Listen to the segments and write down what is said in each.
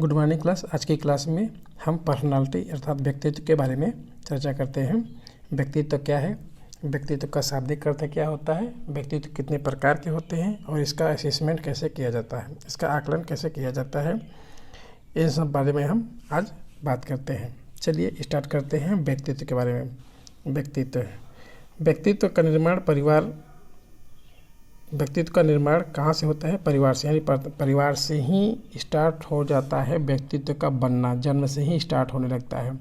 Good morning class. आज की class में हम पर्सनालिटी अर्थात व्यक्तित्व के बारे में चर्चा करते हैं। व्यक्तित्व क्या है, व्यक्तित्व का शाब्दिक अर्थ क्या होता है, व्यक्तित्व कितने प्रकार के होते हैं और इसका असेसमेंट कैसे किया जाता है, इसका आकलन कैसे किया जाता है, इन सब बारे में हम आज बात करते हैं। चलिए स्टार्ट करते हैं व्यक्तित्व के बारे में। व्यक्तित्व का निर्माण व्यक्तित्व का निर्माण कहाँ से होता है? परिवार से, यानी परिवार से ही स्टार्ट हो जाता है व्यक्तित्व का बनना, जन्म से ही स्टार्ट होने लगता है।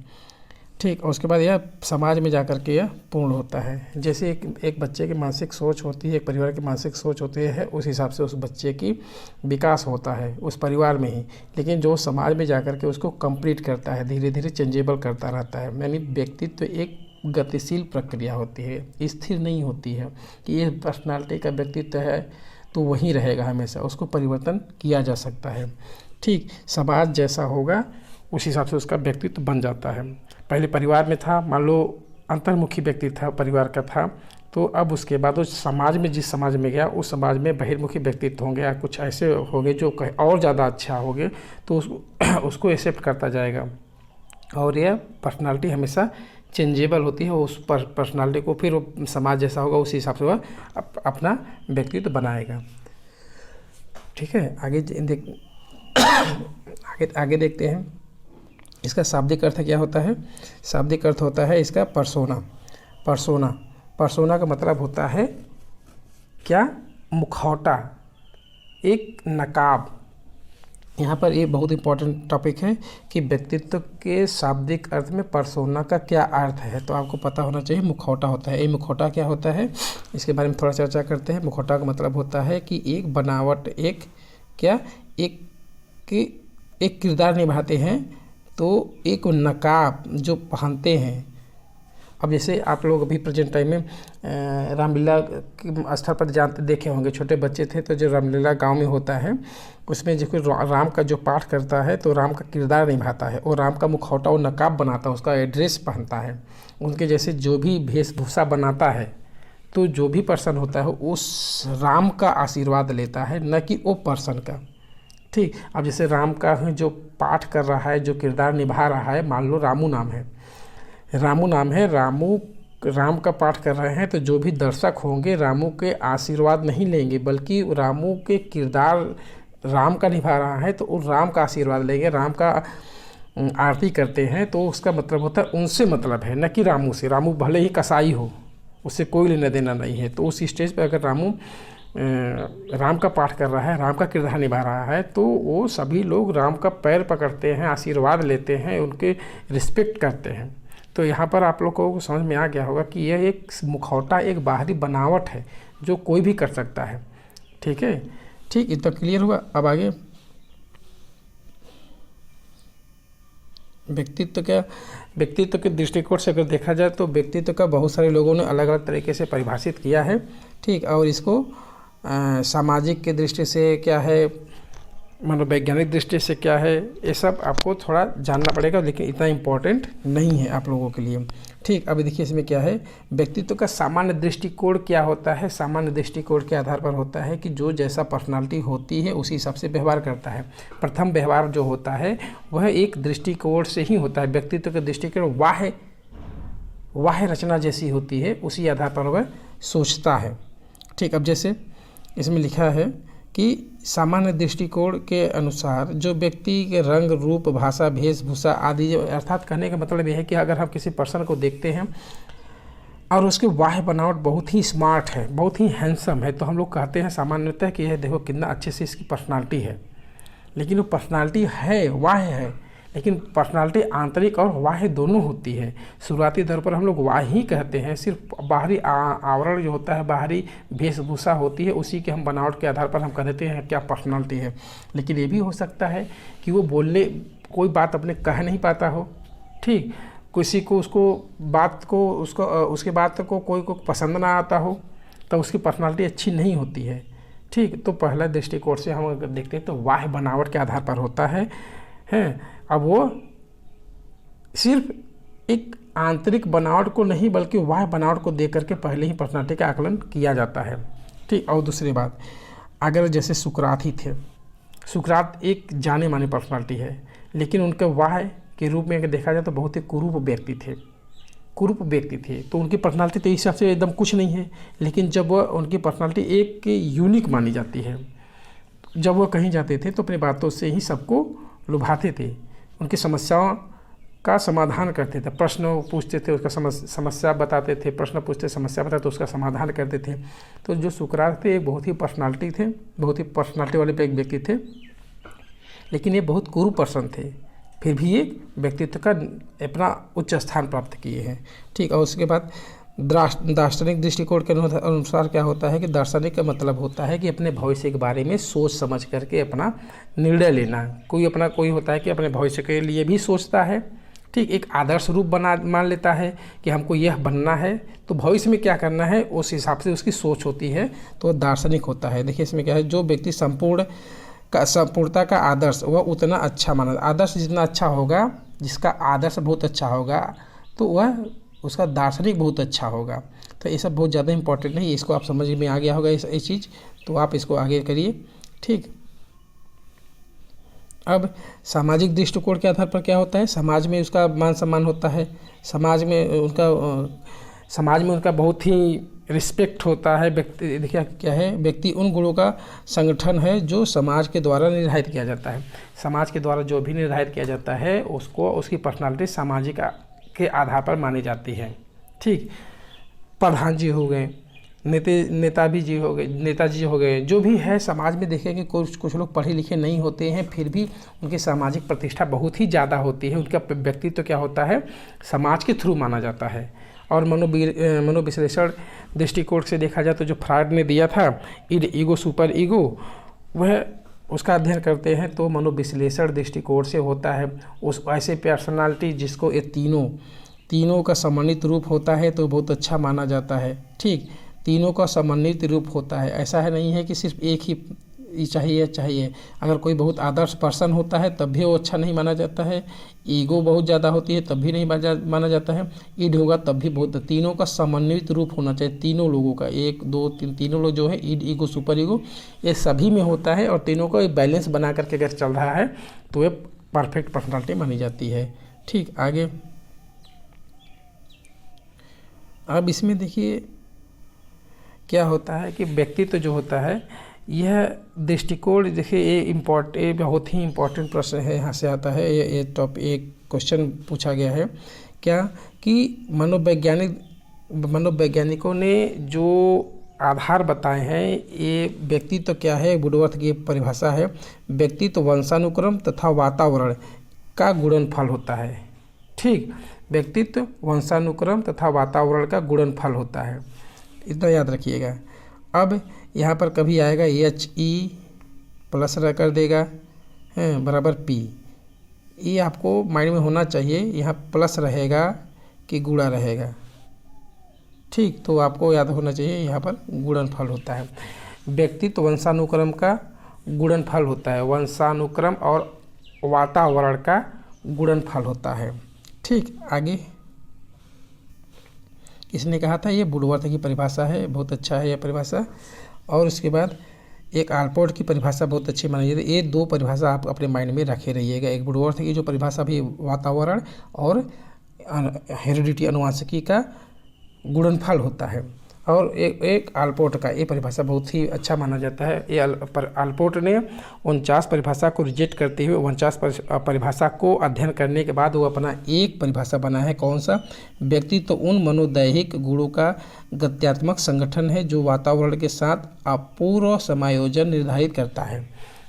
ठीक, और उसके बाद यह समाज में जाकर के यह पूर्ण होता है। जैसे एक बच्चे की मानसिक सोच होती है, एक परिवार की मानसिक सोच होती है, उस हिसाब से उस बच्चे की विकास होता है उस परिवार में ही। लेकिन जो समाज में जाकर के उसको कंप्लीट करता है, धीरे धीरे चेंजेबल करता रहता है। यानी व्यक्तित्व एक गतिशील प्रक्रिया होती है, स्थिर नहीं होती है कि ये पर्सनालिटी का व्यक्तित्व है तो वहीं रहेगा हमेशा, उसको परिवर्तन किया जा सकता है। ठीक, समाज जैसा होगा उस हिसाब से उसका व्यक्तित्व बन जाता है। पहले परिवार में था, मान लो अंतर्मुखी व्यक्ति था, परिवार का था, तो अब उसके बाद उस समाज में, जिस समाज में गया उस समाज में बहिर्मुखी व्यक्तित्व होंगे या कुछ ऐसे होंगे जो और ज़्यादा अच्छा होंगे, तो उसको एक्सेप्ट करता जाएगा। और यह पर्सनालिटी हमेशा चेंजेबल होती है। उस पर्सनालिटी को फिर समाज जैसा होगा उस हिसाब से वह अपना व्यक्तित्व बनाएगा। ठीक है, आगे देखते हैं इसका शाब्दिक अर्थ क्या होता है। शाब्दिक अर्थ होता है इसका पर्सोना का मतलब होता है क्या? मुखौटा, एक नकाब। यहाँ पर ये बहुत इंपॉर्टेंट टॉपिक है कि व्यक्तित्व के शाब्दिक अर्थ में पर्सोना का क्या अर्थ है, तो आपको पता होना चाहिए। मुखौटा होता है, ये मुखौटा क्या होता है इसके बारे में थोड़ा चर्चा करते हैं। मुखौटा का मतलब होता है कि एक बनावट, एक किरदार निभाते हैं, तो एक नकाब जो पहनते हैं। अब जैसे आप लोग अभी प्रेजेंट टाइम में रामलीला के स्थल पर देखे होंगे, छोटे बच्चे थे तो जो रामलीला गांव में होता है उसमें जो राम का जो पाठ करता है तो राम का किरदार निभाता है और राम का मुखौटा और नकाब बनाता है, उसका एड्रेस पहनता है। उनके जैसे जो भी वेशभूषा बनाता है तो जो भी पर्सन होता है उस राम का आशीर्वाद लेता है, न कि वो पर्सन का। ठीक, अब जैसे राम का जो पाठ कर रहा है, जो किरदार निभा रहा है, मान लो रामू नाम है, राम का पाठ कर रहे हैं, तो जो भी दर्शक होंगे रामू के आशीर्वाद नहीं लेंगे, बल्कि रामू के किरदार राम का निभा रहा है तो वो राम का आशीर्वाद लेंगे, राम का आरती करते हैं। तो उसका मतलब होता है उनसे मतलब है, न कि रामू से। रामू भले ही कसाई हो, उससे कोई लेना देना नहीं है। तो उस स्टेज पर अगर रामू राम का पाठ कर रहा है, राम का किरदार निभा रहा है, तो वो सभी लोग राम का पैर पकड़ते हैं, आशीर्वाद लेते हैं, उनके रिस्पेक्ट करते हैं। तो यहाँ पर आप लोगों को समझ में आ गया होगा कि यह एक मुखौटा, एक बाहरी बनावट है जो कोई भी कर सकता है। ठीक है, ठीक, इतना क्लियर हुआ। अब आगे व्यक्तित्व के दृष्टिकोण से अगर देखा जाए तो व्यक्तित्व का बहुत सारे लोगों ने अलग अलग तरीके से परिभाषित किया है। ठीक, और इसको सामाजिक के दृष्टि से क्या है, मनोवैज्ञानिक दृष्टि से क्या है, ये सब आपको थोड़ा जानना पड़ेगा, लेकिन इतना इम्पोर्टेंट नहीं है आप लोगों के लिए। ठीक, अभी देखिए इसमें क्या है, व्यक्तित्व का सामान्य दृष्टिकोण क्या होता है। सामान्य दृष्टिकोण के आधार पर होता है कि जो जैसा पर्सनालिटी होती है उसी हिसाब से व्यवहार करता है। प्रथम व्यवहार जो होता है वह एक दृष्टिकोण से ही होता है। व्यक्तित्व का दृष्टिकोण वाह्य रचना जैसी होती है, उसी आधार पर वह सोचता है। ठीक, अब जैसे इसमें लिखा है कि सामान्य दृष्टिकोण के अनुसार जो व्यक्ति के रंग, रूप, भाषा, वेशभूषा आदि, अर्थात कहने का मतलब यह है कि अगर हम किसी पर्सन को देखते हैं और उसकी बाह्य बनावट बहुत ही स्मार्ट है, बहुत ही हैंडसम है, तो हम लोग कहते हैं सामान्यतः कि यह देखो कितना अच्छे से इसकी पर्सनालिटी है। लेकिन वो पर्सनालिटी है, बाह्य है, लेकिन पर्सनालिटी आंतरिक और बाह्य दोनों होती है। शुरुआती दौर पर हम लोग बाह्य ही कहते हैं, सिर्फ बाहरी आवरण जो होता है, बाहरी वेशभूषा होती है, उसी के हम बनावट के आधार पर हम कह देते हैं क्या पर्सनालिटी है। लेकिन ये भी हो सकता है कि वो कोई बात अपने कह नहीं पाता हो। ठीक, किसी को उसके बात को कोई को पसंद ना आता हो, तो उसकी पर्सनालिटी अच्छी नहीं होती है। ठीक, तो पहला दृष्टिकोण से हम अगर देखते हैं तो बाह्य बनावट के आधार पर होता है। अब वो सिर्फ एक आंतरिक बनावट को नहीं बल्कि बाह्य बनावट को देख करके पहले ही पर्सनालिटी का आकलन किया जाता है। ठीक, और दूसरी बात, अगर जैसे सुकरात ही थे, सुकरात एक जाने माने पर्सनालिटी है, लेकिन उनके वाह के रूप में अगर देखा जाए तो बहुत ही कुरूप व्यक्ति थे, कुरूप व्यक्ति थे। तो उनकी पर्सनालिटी तो इस हिसाब से एकदम कुछ नहीं है, लेकिन जब वह उनकी पर्सनालिटी एक यूनिक मानी जाती है। जब वह कहीं जाते थे तो अपनी बातों से ही सबको लुभाते थे, उनकी समस्याओं का समाधान करते थे। प्रश्न पूछते थे, उसका समस्या बताते थे, प्रश्न पूछते समस्या बताते, उसका समाधान करते थे। तो जो सुकरात थे बहुत ही पर्सनालिटी थे, बहुत ही पर्सनालिटी वाले एक व्यक्ति थे, लेकिन ये बहुत कुरूप पर्सन थे, फिर भी ये व्यक्तित्व का अपना उच्च स्थान प्राप्त किए हैं। ठीक, और उसके बाद दार्शनिक दृष्टिकोण के अनुसार क्या होता है कि दार्शनिक का मतलब होता है कि अपने भविष्य के बारे में सोच समझ करके अपना निर्णय लेना। कोई होता है कि अपने भविष्य के लिए भी सोचता है, ठीक, एक आदर्श रूप मान लेता है कि हमको यह बनना है, तो भविष्य में क्या करना है उस हिसाब से उसकी सोच होती है, तो दार्शनिक होता है। देखिए इसमें क्या है, जो व्यक्ति संपूर्णता का आदर्श वह उतना अच्छा माना, आदर्श जितना अच्छा होगा, जिसका आदर्श बहुत अच्छा होगा तो वह उसका दार्शनिक बहुत अच्छा होगा। तो ये सब बहुत ज़्यादा इंपॉर्टेंट नहीं, इसको आप समझ में आ गया होगा ये चीज़, तो आप इसको आगे करिए। ठीक, अब सामाजिक दृष्टिकोण के आधार पर क्या होता है, समाज में उसका मान सम्मान होता है, समाज में उनका बहुत ही रिस्पेक्ट होता है। व्यक्ति देखिए क्या है, व्यक्ति उन गुणों का संगठन है जो समाज के द्वारा निर्धारित किया जाता है। समाज के द्वारा जो भी निर्धारित किया जाता है उसको, उसकी पर्सनालिटी सामाजिक के आधार पर मानी जाती है। ठीक, प्रधान जी हो गए, नेताजी हो गए, जो भी है समाज में देखेंगे कुछ लोग पढ़े लिखे नहीं होते हैं, फिर भी उनकी सामाजिक प्रतिष्ठा बहुत ही ज़्यादा होती है। उनका व्यक्तित्व क्या होता है, समाज के थ्रू माना जाता है। और मनोविश्लेषण दृष्टिकोण से देखा जाए तो जो फ्रायड ने दिया था इड, ईगो, सुपर ईगो, वह उसका अध्ययन करते हैं तो मनोविश्लेषण दृष्टिकोण से होता है। उस ऐसे पर्सनालिटी जिसको ये तीनों का समन्वित रूप होता है तो बहुत अच्छा माना जाता है। ठीक, तीनों का समन्वित रूप होता है, ऐसा है नहीं है कि सिर्फ एक ही चाहिए। अगर कोई बहुत आदर्श पर्सन होता है तब भी वो अच्छा नहीं माना जाता है, ईगो बहुत ज़्यादा होती है तब भी नहीं माना जाता है, ईड होगा तब भी बहुत। तीनों का समन्वित रूप होना चाहिए, तीनों लोगों का, 1 2 3 तीनों लोग जो है ईड, ईगो, सुपर ईगो, ये सभी में होता है और तीनों का एक बैलेंस बना करके अगर चल रहा है तो ये परफेक्ट पर्सनालिटी मानी जाती है। ठीक, आगे अब इसमें देखिए क्या होता है कि व्यक्तित्व जो होता है, यह दृष्टिकोण देखिए ये बहुत ही इम्पोर्टेंट प्रश्न है, यहाँ से आता है ये एक क्वेश्चन पूछा गया है क्या कि मनोवैज्ञानिकों ने जो आधार बताए हैं, ये व्यक्तित्व क्या है, वुडवर्थ की परिभाषा है, व्यक्तित्व वंशानुक्रम तथा वातावरण का गुणनफल होता है। ठीक, व्यक्तित्व वंशानुक्रम तथा वातावरण का गुणनफल होता है, इतना याद रखिएगा। अब यहाँ पर कभी आएगा HE प्लस कर देगा बराबर P, ये आपको माइंड में होना चाहिए, यहाँ प्लस रहेगा कि गुणा रहेगा। ठीक, तो आपको याद होना चाहिए यहाँ पर गुणनफल होता है, व्यक्तित्व वंशानुक्रम का गुणनफल होता है, वंशानुक्रम और वातावरण का गुणनफल होता है। ठीक, आगे इसने कहा था ये वुडवर्थ की परिभाषा है, बहुत अच्छा है यह परिभाषा। और उसके बाद एक आल्पोर्ट की परिभाषा बहुत अच्छी मानी जाती है। ये 2 परिभाषा आप अपने माइंड में रखे रहिएगा, एक वुडवर्थ की जो परिभाषा भी वातावरण और हेरिडिटी अनुवांशिकी का गुणनफल होता है, और एक आल्पोर्ट का ये परिभाषा बहुत ही अच्छा माना जाता है। ये आल्पोर्ट ने 49 परिभाषा को रिजेक्ट करते हुए 49 परिभाषा को अध्ययन करने के बाद वो अपना एक परिभाषा बना है, कौन सा, व्यक्तित्व उन मनोदैहिक गुणों का गत्यात्मक संगठन है जो वातावरण के साथ अपूर्व समायोजन निर्धारित करता है।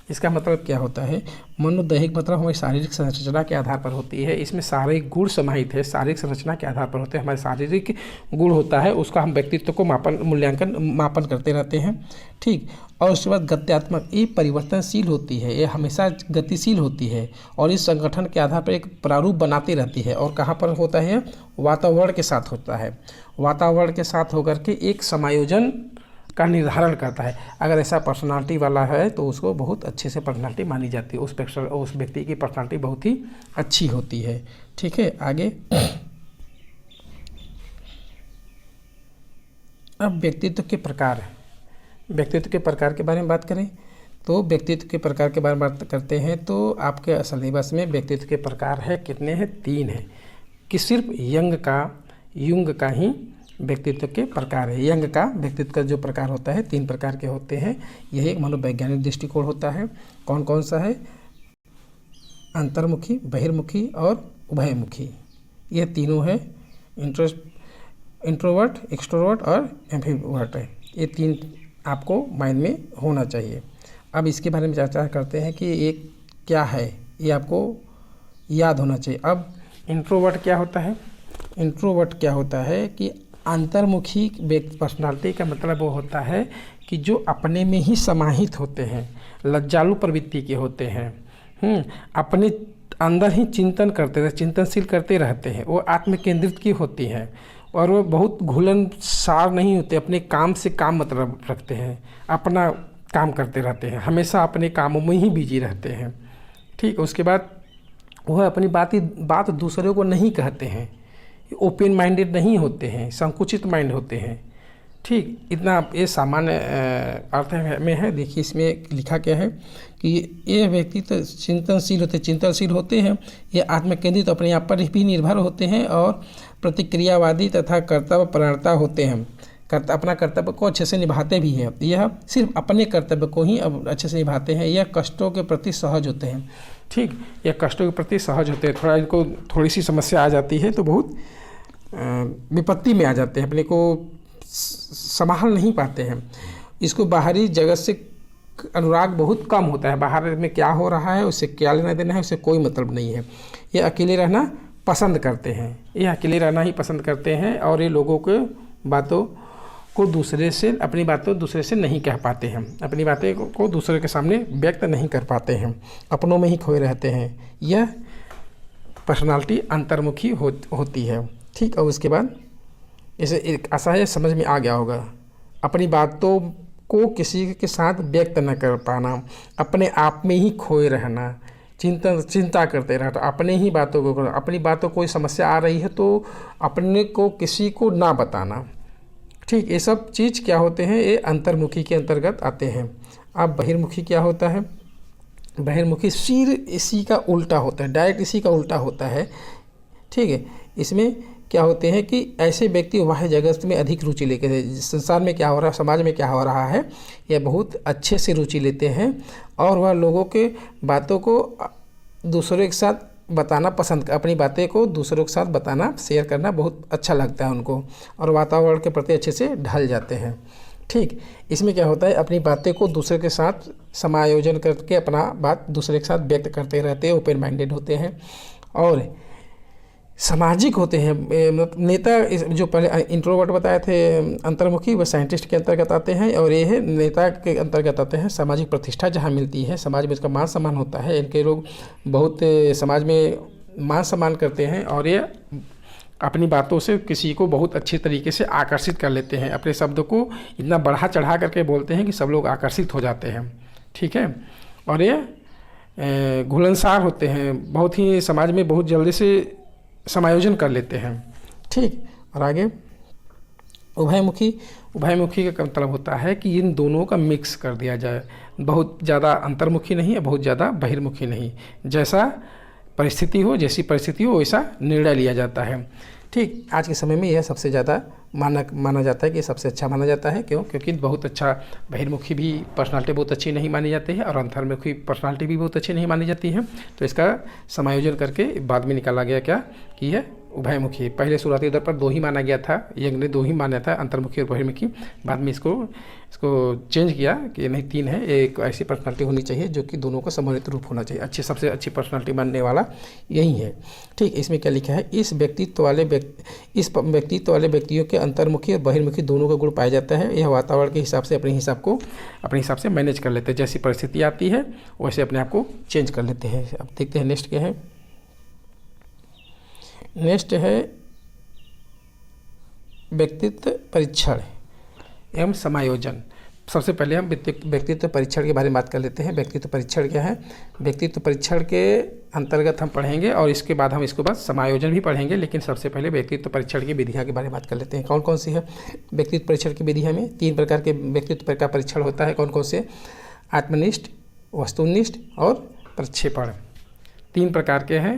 इसका मतलब क्या होता है, मनोदैहिक मतलब हमारी शारीरिक संरचना के आधार पर होती है, इसमें शारीरिक गुण समाहित है, शारीरिक संरचना के आधार पर होते हैं, हमारे शारीरिक गुण होता है, उसका हम व्यक्तित्व को मापन करते रहते हैं। ठीक, और उसके बाद गत्यात्मक, ये परिवर्तनशील होती है, ये हमेशा गतिशील होती है और इस संगठन के आधार पर एक प्रारूप बनाती रहती है। और कहाँ पर होता है, वातावरण के साथ होता है, वातावरण के साथ होकर के एक समायोजन का निर्धारण करता है। अगर ऐसा पर्सनालिटी वाला है तो उसको बहुत अच्छे से पर्सनालिटी मानी जाती है, उस व्यक्ति की पर्सनालिटी बहुत ही अच्छी होती है। ठीक है, आगे अब व्यक्तित्व के प्रकार के बारे में बात करें तो व्यक्तित्व के प्रकार के बारे में बात करते हैं तो आपके सिलेबस में व्यक्तित्व के प्रकार है कितने हैं? 3 हैं। कि सिर्फ युंग का ही व्यक्तित्व के प्रकार है। यंग का व्यक्तित्व का जो प्रकार होता है 3 प्रकार के होते हैं। यह एक मनोवैज्ञानिक दृष्टिकोण होता है। कौन कौन सा है? अंतर्मुखी, बहिर्मुखी और उभयमुखी। ये तीनों है। इंट्रोवर्ट, एक्सट्रोवर्ट और एम्बिवर्ट है। ये 3 आपको माइंड में होना चाहिए। अब इसके बारे में चर्चा करते हैं कि ये क्या है, ये आपको याद होना चाहिए। अब इंट्रोवर्ट क्या होता है? इंट्रोवर्ट क्या होता है कि अंतर्मुखी पर्सनालिटी का मतलब वो होता है कि जो अपने में ही समाहित होते हैं, लज्जालु प्रवृत्ति के होते हैं, अपने अंदर ही चिंतनशील करते रहते हैं। वो आत्म केंद्रित की होती हैं और वो बहुत घुलनसार नहीं होते। अपने काम से काम मतलब रखते हैं, अपना काम करते रहते हैं, हमेशा अपने कामों में ही बिजी रहते हैं। ठीक, उसके बाद वह अपनी बात दूसरों को नहीं कहते हैं, ओपन माइंडेड नहीं होते हैं, संकुचित माइंड होते हैं। ठीक, इतना ये सामान्य अर्थ में है। देखिए इसमें लिखा क्या है कि ये व्यक्ति तो चिंतनशील होते हैं। ये आत्मकेंद्रित अपने आप पर भी निर्भर होते हैं और प्रतिक्रियावादी तथा कर्तव्य परायणता होते हैं। अपना कर्तव्य को अच्छे से निभाते भी हैं। यह सिर्फ अपने कर्तव्य को ही अच्छे से निभाते हैं। यह कष्टों के प्रति सहज होते हैं। ठीक, यह कष्टों के प्रति सहज होते हैं। इनको थोड़ी सी समस्या आ जाती है तो बहुत विपत्ति में आ जाते हैं, अपने को संभाल नहीं पाते हैं। इसको बाहरी जगत से अनुराग बहुत कम होता है। बाहर में क्या हो रहा है उससे क्या लेना देना है, उससे कोई मतलब नहीं है। ये अकेले रहना पसंद करते हैं, ये अकेले रहना ही पसंद करते हैं और ये लोगों के बातों को अपनी बातों दूसरे से नहीं कह पाते हैं, अपनी बातें को दूसरे के सामने व्यक्त नहीं कर पाते हैं, अपनों में ही खोए रहते हैं। यह पर्सनालिटी अंतर्मुखी होती है। ठीक, और उसके बाद इसे एक आशा है समझ में आ गया होगा। अपनी बातों को किसी के साथ व्यक्त न कर पाना, अपने आप में ही खोए रहना, चिंता करते रहना, अपने ही बातों को, अपनी बातों कोई समस्या आ रही है तो अपने को किसी को ना बताना। ठीक, ये सब चीज़ क्या होते हैं? ये अंतर्मुखी के अंतर्गत आते हैं। अब बहिर्मुखी क्या होता है? बहिर्मुखी सिर इसी का उल्टा होता है, डायरेक्ट इसी का उल्टा होता है। ठीक है, इसमें क्या होते हैं कि ऐसे व्यक्ति बाह्य जगत में अधिक रुचि लेते, संसार में क्या हो रहा है, समाज में क्या हो रहा है, यह बहुत अच्छे से रुचि लेते हैं और वह लोगों के बातों को दूसरों के साथ बताना पसंद, अपनी बातें को दूसरों के साथ बताना, शेयर करना बहुत अच्छा लगता है उनको और वातावरण के प्रति अच्छे से ढल जाते हैं। ठीक, इसमें क्या होता है? अपनी बातें को दूसरे के साथ समायोजन करके अपना बात दूसरे के साथ व्यक्त करते रहते हैं, ओपन माइंडेड होते हैं और सामाजिक होते हैं। नेता, जो पहले इंट्रोवर्ट बताए थे अंतर्मुखी, वह साइंटिस्ट के अंतर्गत आते हैं और ये है नेता के अंतर्गत आते हैं। सामाजिक प्रतिष्ठा जहाँ मिलती है, समाज में इसका मान सम्मान होता है, इनके लोग बहुत समाज में मान सम्मान करते हैं और ये अपनी बातों से किसी को बहुत अच्छे तरीके से आकर्षित कर लेते हैं। अपने शब्द को इतना बढ़ा चढ़ा करके बोलते हैं कि सब लोग आकर्षित हो जाते हैं। ठीक है, और ये घुलनसार होते हैं, बहुत ही समाज में बहुत जल्दी से समायोजन कर लेते हैं। ठीक, और आगे उभयमुखी का मतलब होता है कि इन दोनों का मिक्स कर दिया जाए, बहुत ज़्यादा अंतर्मुखी नहीं है, बहुत ज़्यादा बहिर्मुखी नहीं, जैसा परिस्थिति हो, जैसी परिस्थिति हो वैसा निर्णय लिया जाता है। ठीक, आज के समय में यह सबसे ज़्यादा माना जाता है कि सबसे अच्छा माना जाता है। क्यों? क्योंकि बहुत अच्छा बहिर्मुखी भी पर्सनालिटी बहुत अच्छी नहीं मानी जाती है और अंतर्मुखी पर्सनालिटी भी बहुत अच्छी नहीं मानी जाती है। तो इसका समायोजन करके बाद में निकाला गया क्या कि यह उभयमुखी। पहले शुरुआती दौर पर 2 ही माना गया था, यंग ने 2 ही माना था, अंतर्मुखी और बहिर्मुखी। बाद में इसको चेंज किया कि नहीं 3 है। एक ऐसी पर्सनालिटी होनी चाहिए जो कि दोनों का सम्मिलित रूप होना चाहिए। सबसे अच्छी पर्सनालिटी मानने वाला यही है। ठीक, इसमें क्या लिखा है? इस व्यक्तित्व वाले व्यक्तियों के अंतर्मुखी और बहिर्मुखी दोनों का गुण पाया जाता है। यह वातावरण के हिसाब से अपने हिसाब से मैनेज कर लेते हैं। जैसी परिस्थिति आती है वैसे अपने आप को चेंज कर लेते हैं। अब देखते हैं नेक्स्ट क्या है। नेक्स्ट है व्यक्तित्व परीक्षण एवं समायोजन। सबसे पहले हम व्यक्तित्व परीक्षण के बारे में बात कर लेते हैं। व्यक्तित्व परीक्षण क्या है? व्यक्तित्व परीक्षण के अंतर्गत हम पढ़ेंगे और इसके बाद हम इसके बाद समायोजन भी पढ़ेंगे, लेकिन सबसे पहले व्यक्तित्व परीक्षण की विधियाँ के बारे में बात कर लेते हैं। कौन कौन सी है व्यक्तित्व परीक्षण की विधियाँ में? 3 प्रकार के व्यक्तित्व का परीक्षण होता है। कौन कौन से? आत्मनिष्ठ, वस्तुनिष्ठ और प्रक्षेपण। 3 प्रकार के हैं।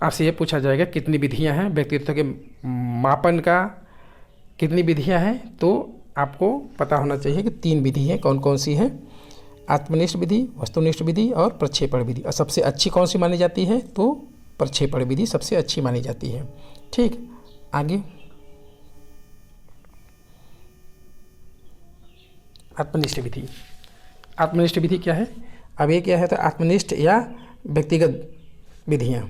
आपसे ये पूछा जाएगा कितनी विधियां हैं व्यक्तित्व के मापन का, कितनी विधियां हैं, तो आपको पता होना चाहिए कि 3 विधि हैं। कौन कौन सी है? आत्मनिष्ठ विधि, वस्तुनिष्ठ विधि और प्रक्षेपण विधि। और सबसे अच्छी कौन सी मानी जाती है? तो प्रक्षेपण विधि सबसे अच्छी मानी जाती है। ठीक, आगे आत्मनिष्ठ विधि। आत्मनिष्ठ विधि क्या है? अब ये क्या है? तो आत्मनिष्ठ या व्यक्तिगत विधियाँ।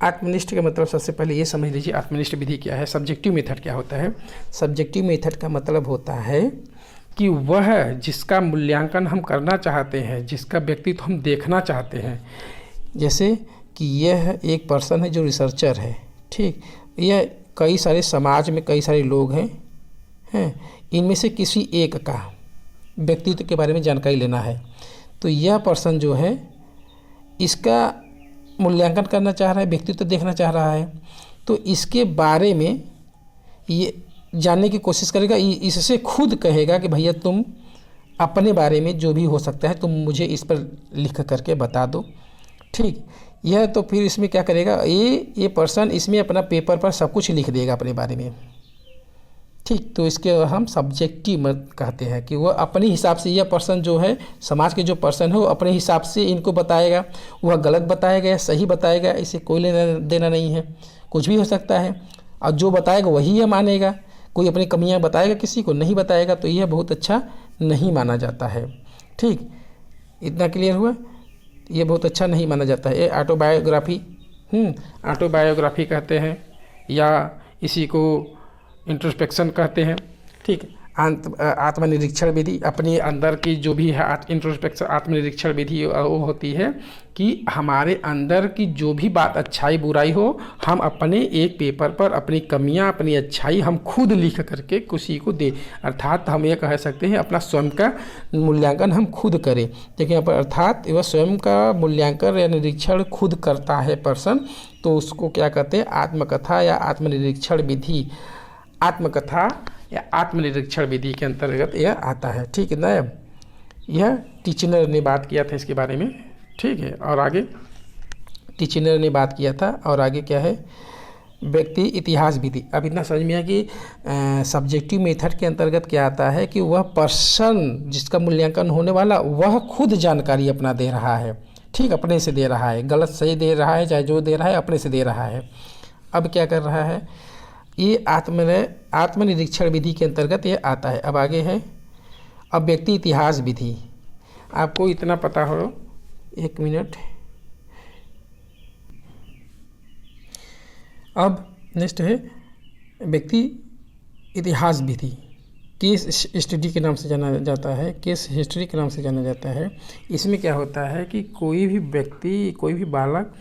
आत्मनिष्ठ का मतलब सबसे पहले ये समझ लीजिए आत्मनिष्ठ विधि क्या है। सब्जेक्टिव मेथड क्या होता है? सब्जेक्टिव मेथड का मतलब होता है कि वह जिसका मूल्यांकन हम करना चाहते हैं, जिसका व्यक्तित्व हम देखना चाहते हैं, जैसे कि यह एक पर्सन है जो रिसर्चर है, ठीक, यह कई सारे समाज में कई सारे लोग हैं, इनमें से किसी एक का व्यक्तित्व के बारे में जानकारी लेना है, तो यह पर्सन जो है इसका मूल्यांकन करना चाह रहा है, व्यक्तित्व देखना चाह रहा है, तो इसके बारे में ये जानने की कोशिश करेगा। इससे खुद कहेगा कि भैया तुम अपने बारे में जो भी हो सकता है तुम मुझे इस पर लिख करके बता दो। ठीक, यह तो फिर इसमें क्या करेगा, ये पर्सन इसमें अपना पेपर पर सब कुछ लिख देगा अपने बारे में। ठीक, तो इसके हम सब्जेक्टिव मत कहते हैं कि वह अपने हिसाब से, यह पर्सन जो है समाज के जो पर्सन है वो अपने हिसाब से इनको बताएगा। वह गलत बताएगा या सही बताएगा इसे कोई लेना देना नहीं है, कुछ भी हो सकता है, और जो बताएगा वही यह मानेगा। कोई अपनी कमियां बताएगा, किसी को नहीं बताएगा, तो यह बहुत अच्छा नहीं माना जाता है। ठीक, इतना क्लियर हुआ? ये बहुत अच्छा नहीं माना जाता है। ये ऑटोबायोग्राफी ऑटोबायोग्राफी कहते हैं या इसी को इंट्रोस्पेक्शन कहते हैं। ठीक, आत्मनिरीक्षण विधि, अपने अंदर की जो भी है इंट्रोस्पेक्शन आत्मनिरीक्षण विधि वो होती है कि हमारे अंदर की जो भी बात अच्छाई बुराई हो, हम अपने एक पेपर पर अपनी कमियां अपनी अच्छाई हम खुद लिख करके किसी को दे। अर्थात हम ये कह सकते हैं अपना स्वयं का मूल्यांकन हम खुद करें। देखिए यहाँ पर अर्थात वह स्वयं का मूल्यांकन या निरीक्षण खुद करता है पर्सन, तो उसको क्या कहते हैं? आत्मकथा या आत्मनिरीक्षण विधि। आत्मकथा या आत्मनिरीक्षण विधि के अंतर्गत यह आता है। ठीक है ना? यह टिचनर ने बात किया था इसके बारे में। ठीक है, और आगे टिचनर ने बात किया था, और आगे क्या है? व्यक्ति इतिहास विधि। अब इतना समझ में आया कि सब्जेक्टिव मेथड के अंतर्गत क्या आता है कि वह पर्सन जिसका मूल्यांकन होने वाला वह खुद जानकारी अपना दे रहा है। ठीक, अपने से दे रहा है, गलत सही दे रहा है, चाहे जो दे रहा है अपने से दे रहा है। अब क्या कर रहा है? ये आत्मनिरीक्षण विधि के अंतर्गत ये आता है। अब आगे है अब व्यक्ति इतिहास विधि। आपको इतना पता हो, 1 मिनट। अब नेक्स्ट है व्यक्ति इतिहास विधि। केस स्टडी के नाम से जाना जाता है, केस हिस्ट्री के नाम से जाना जाता है। इसमें क्या होता है कि कोई भी व्यक्ति, कोई भी बालक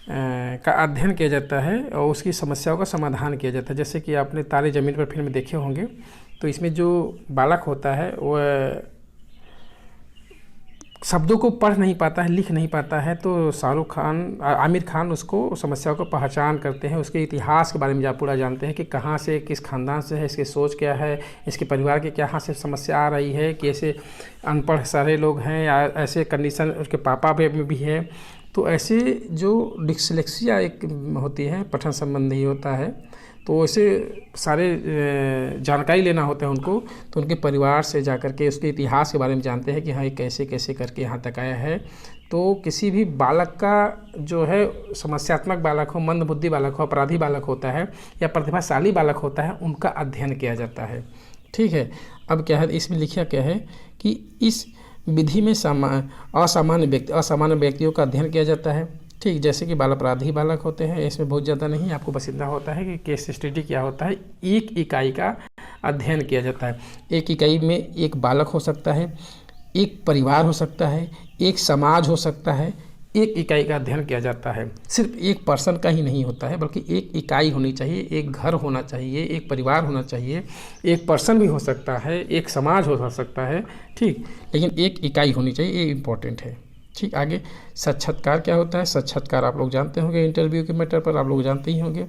का अध्ययन किया जाता है और उसकी समस्याओं का समाधान किया जाता है। जैसे कि आपने तारे ज़मीन पर फिल्म देखे होंगे, तो इसमें जो बालक होता है वह शब्दों को पढ़ नहीं पाता है, लिख नहीं पाता है, तो आमिर खान उसको समस्याओं को पहचान करते हैं, उसके इतिहास के बारे में पूरा जानते हैं कि कहाँ से, किस खानदान से है, इसकी सोच क्या है, इसके परिवार के क्या से समस्या आ रही है, कि ऐसे अनपढ़ सारे लोग हैं या ऐसे कंडीशन उसके पापा में भी है। तो ऐसे जो डिसलेक्सिया एक होती है, पठन संबंधी होता है, तो ऐसे सारे जानकारी लेना होता है उनको, तो उनके परिवार से जाकर के उसके इतिहास के बारे में जानते हैं कि हाँ ये कैसे कैसे करके यहाँ तक आया है। तो किसी भी बालक का जो है समस्यात्मक बालक हो, मंदबुद्धि बालक हो, अपराधी बालक होता है या प्रतिभाशाली बालक होता है, उनका अध्ययन किया जाता है। ठीक है, अब क्या है इसमें लिखा क्या है कि इस विधि में असामान्य व्यक्तियों का अध्ययन किया जाता है। ठीक, जैसे कि बाल अपराधी बालक होते हैं, इसमें बहुत ज़्यादा नहीं, आपको बस इतना होता है कि केस स्टडी क्या होता है, एक इकाई का अध्ययन किया जाता है। एक इकाई में एक बालक हो सकता है, एक परिवार हो सकता है, एक समाज हो सकता है, एक इकाई का अध्ययन किया जाता है। सिर्फ एक पर्सन का ही नहीं होता है, बल्कि एक इकाई होनी चाहिए, एक घर होना चाहिए, एक परिवार होना चाहिए, एक पर्सन भी हो सकता है, एक समाज हो सकता है। ठीक, लेकिन एक इकाई होनी चाहिए, ये इम्पोर्टेंट है। ठीक, आगे साक्षात्कार क्या होता है? साक्षात्कार आप लोग जानते होंगे, इंटरव्यू के मैटर पर आप लोग जानते ही होंगे।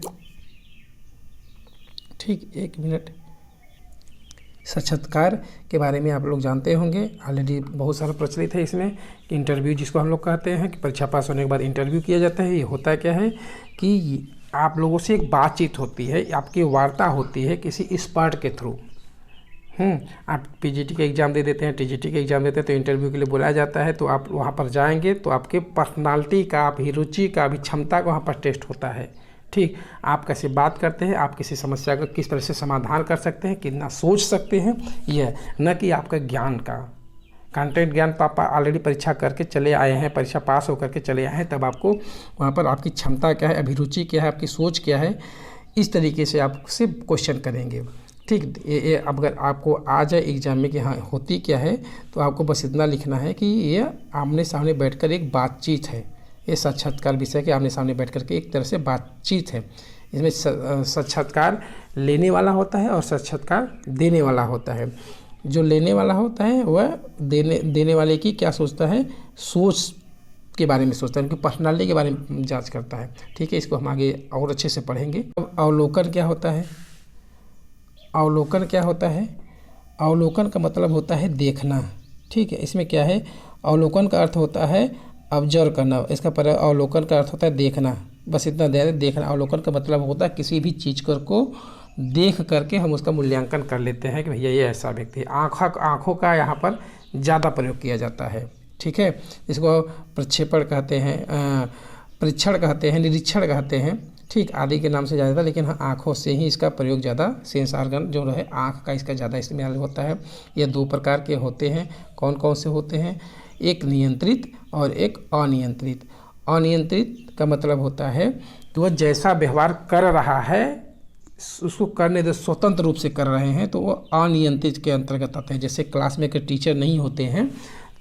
ठीक, 1 मिनट। साक्षात्कार के बारे में आप लोग जानते होंगे, ऑलरेडी बहुत सारा प्रचलित है इसमें कि इंटरव्यू जिसको हम लोग कहते हैं कि परीक्षा पास होने के बाद इंटरव्यू किया जाता है। ये होता क्या है कि आप लोगों से एक बातचीत होती है, आपकी वार्ता होती है किसी एक्सपर्ट के थ्रू। आप पीजीटी का एग्ज़ाम दे देते हैं, टीजीटी का एग्ज़ाम देते हैं, तो इंटरव्यू के लिए बुलाया जाता है, तो आप वहाँ पर जाएंगे तो आपके पर्सनालिटी का, आपकी रुचि का, भी क्षमता का वहाँ पर टेस्ट होता है। ठीक, आप कैसे बात करते हैं, आप किसी समस्या का किस तरह से समाधान कर सकते हैं, कितना सोच सकते हैं, यह न कि आपका ज्ञान का कंटेंट ज्ञान। पापा ऑलरेडी परीक्षा करके चले आए हैं, परीक्षा पास होकर के चले आए हैं, तब आपको वहाँ पर आपकी क्षमता क्या है, अभिरुचि क्या है, आपकी सोच क्या है, इस तरीके से आपसे क्वेश्चन करेंगे। ठीक, ये अगर आपको आ जाए एग्जाम में कि हाँ होती क्या है, तो आपको बस इतना लिखना है कि ये आमने सामने बैठकर एक बातचीत है। ये साक्षात्कार विषय के आमने सामने बैठ कर के एक तरह से बातचीत है। इसमें साक्षात्कार लेने वाला होता है और साक्षात्कार देने वाला होता है। जो लेने वाला होता है वह देने वाले की क्या सोचता है, सोच के बारे में सोचता है, उनकी पर्सनालिटी के बारे में जांच करता है। ठीक है, इसको हम आगे और अच्छे से पढ़ेंगे। अब अवलोकन क्या होता है? अवलोकन क्या होता है? अवलोकन का मतलब होता है देखना। ठीक है, इसमें क्या है, अवलोकन का अर्थ होता है ऑब्जर्व करना, इसका पर अवलोकन का अर्थ होता है देखना। बस इतना दे देखना। अवलोकन का मतलब होता है किसी भी चीज़ को देख करके हम उसका मूल्यांकन कर लेते हैं कि भैया ये ऐसा व्यक्ति है। आँखों का यहाँ पर ज़्यादा प्रयोग किया जाता है। ठीक है, इसको प्रक्षेपण कहते हैं, परीक्षण कहते हैं, निरीक्षण कहते हैं। ठीक, आदि के नाम से ज़्यादा, लेकिन हाँ आँखों से ही इसका प्रयोग ज़्यादा, सेंस ऑर्गन जो है आँख का, इसका ज़्यादा इस्तेमाल होता है। ये दो प्रकार के होते हैं। कौन कौन से होते हैं? एक नियंत्रित और एक अनियंत्रित। अनियंत्रित का मतलब होता है कि वह जैसा व्यवहार कर रहा है उसको करने दे, स्वतंत्र रूप से कर रहे हैं, तो वो अनियंत्रित के अंतर्गत आता है। जैसे क्लास में अगर टीचर नहीं होते हैं